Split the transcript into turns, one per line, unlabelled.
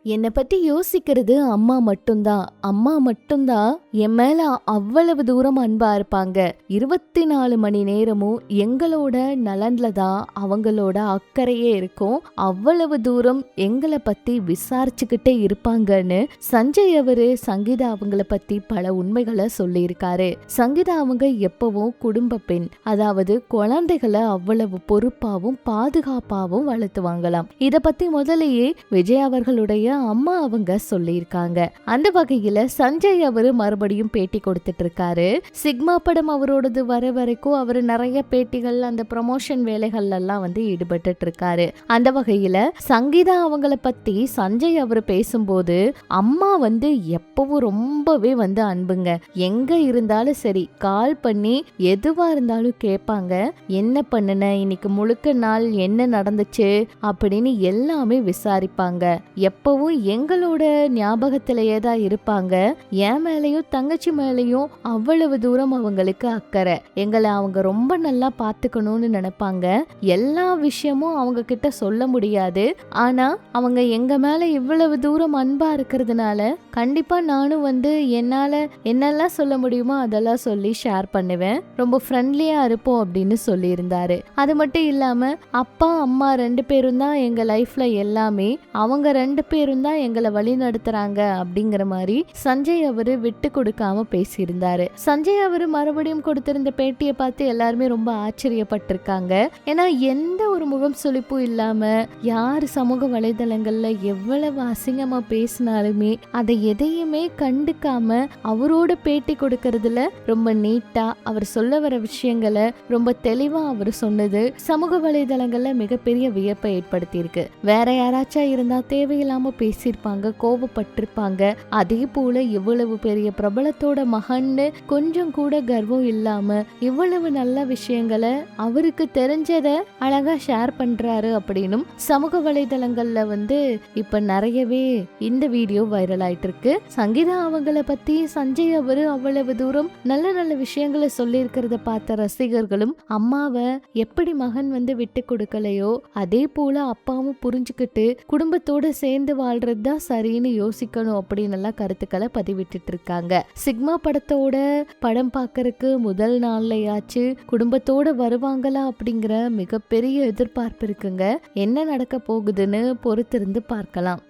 என்னை பத்தி யோசிக்கிறது அம்மா மட்டும்தான். அம்மா மட்டும்தான் என் மேல அவ்வளவு தூரம் அன்பா இருப்பாங்க. 24 மணி நேரமும் எங்களோட நலன்ல தான் அவங்களோட அக்கறையே இருக்கும். அவ்வளவு தூரம் எங்களை பத்தி விசாரிச்சுக்கிட்டே இருப்பாங்கன்னு சஞ்சய் அவரு சங்கீதா அவங்கள பத்தி பல உண்மைகளை சொல்லியிருக்காரு. சங்கீதா அவங்க எப்பவும் குடும்ப பெண், அதாவது குழந்தைகளை அவ்வளவு பொறுப்பாவும் பாதுகாப்பாவும் வளர்த்துவாங்களாம். இத பத்தி முதலையே விஜய் அவர்களுடைய அம்மா அவங்க சொல்லியிருக்காங்க. அந்த வகையில சஞ்சய் அவரு மறுபடியும் பேட்டி கொடுத்துட்டு இருக்காரு. சிக்மா படம் அவரோடது வர வரைக்கும் அவரு நிறைய பேட்டிகள் அந்த ப்ரமோஷன் வேலைகள் எல்லாம் ஈடுபட்டு இருக்காரு. அந்த வகையில சங்கீதா அவங்கள பத்தி சஞ்சய் அவரு பேசும்போது அம்மா எப்பவும் ரொம்பவே அன்புங்க. எங்க இருந்தாலும் சரி கால் பண்ணி எதுவா இருந்தாலும் கேட்பாங்க. என்ன பண்ணுன, இன்னைக்கு முழுக்க நாள் என்ன நடந்துச்சு அப்படின்னு எல்லாமே விசாரிப்பாங்க. எப்பவும் எங்களோட ஞாபகத்திலேயே தான் இருப்பாங்க. என் மேலையும் தங்கச்சி மேலையும் அவ்வளவு தூரம் அவங்களுக்கு அக்கறை. எங்களை அவங்க ரொம்ப நல்லா பாத்துக்கணும்னு நினைப்பாங்க. எல்லா விஷயமும் அவங்க கிட்ட சொல்ல முடியாது. ஆனா அவங்க எங்க மேல இவ்வளவு தூரம் அன்பா இருக்கிறதுனால கண்டிப்பா நானும் என்னால என்னெல்லாம் சொல்ல முடியுமோ அதெல்லாம் சொல்லி ஷேர் பண்ணுவேன். ரொம்ப ஃப்ரெண்ட்லியா இருப்போம் அப்படின்னு சொல்லி இருந்தாரு. அது மட்டும் இல்லாம அப்பா அம்மா 2 பேரும் தான் எங்க லைஃப்ல எல்லாமே. அவங்க 2 பேரும் தான் எங்களை வழி நடத்துறாங்க அப்படிங்கிற மாதிரி சஞ்சய் அவரு விட்டு கொடுக்காம பேசியிருந்தாரு. சஞ்சய் அவரு மறுபடியும் கொடுத்திருந்த பேட்டியை பார்த்து எல்லாருமே ரொம்ப ஆச்சரியப்பட்டிருக்காங்க. ஏன்னா எந்த ஒரு முகம் சுளிப்பும் இல்லாம யார் சமூக வலைதளங்கள்ல எவ்வளவு அசிங்கமா பேசினாலுமே அதை எதையுமே கண்டுக்காம அவரோட பேட்டி கொடுக்கறதுல ரொம்ப நீட்டா அவர் சொல்ல வர விஷயங்களை ரொம்ப தெளிவா அவர் சொன்னது சமூக வலைதளங்கள்ல மிகப்பெரிய வியப்பை ஏற்படுத்தி இருக்கு. வேற யாராச்சும் இருந்தா தேவையில்லாம பேசியிருப்பாங்க, கோபப்பட்டிருப்பாங்க. அதே போல இவ்வளவு பெரிய பிரபலத்தோட மகன்னு கொஞ்சம் கூட கர்வம் இல்லாம இவ்வளவு நல்ல விஷயங்களை அவருக்கு தெரிஞ்சத அழகா ஷேர் பண்றாரு அப்படின்னும் சமூக வலைதளங்கள்ல இப்ப நிறையவே இந்த வீடியோ வைரல் ஆயிட்டு இருக்கு. சங்கீதா அவங்கள பத்தி சஞ்சய் அவரு அவ்வளவு தூரம் நல்ல நல்ல விஷயங்களை சொல்லி இருக்கிறத பார்த்த ரசிகர்களும் அம்மாவை எப்படி மகன் விட்டு கொடுக்கலையோ அதே போல அப்பாவும் புரிஞ்சுக்கிட்டு குடும்பத்தோட சேர்ந்து வாழ்றதுதான் சரின்னு யோசிக்கணும் அப்படின்னு எல்லாம் கருத்துக்களை பதிவிட்டு இருக்காங்க. சிக்மா படத்தோட படம் பார்க்கறதுக்கு முதல் நாள்லயாச்சு குடும்பத்தோட வருவாங்களா அப்படிங்கிற மிகப்பெரிய எதிர்பார்ப்பு இருக்குங்க. என்ன நடக்க போகுதுன்னு பொறுத்திருந்து பார்க்கலாம்.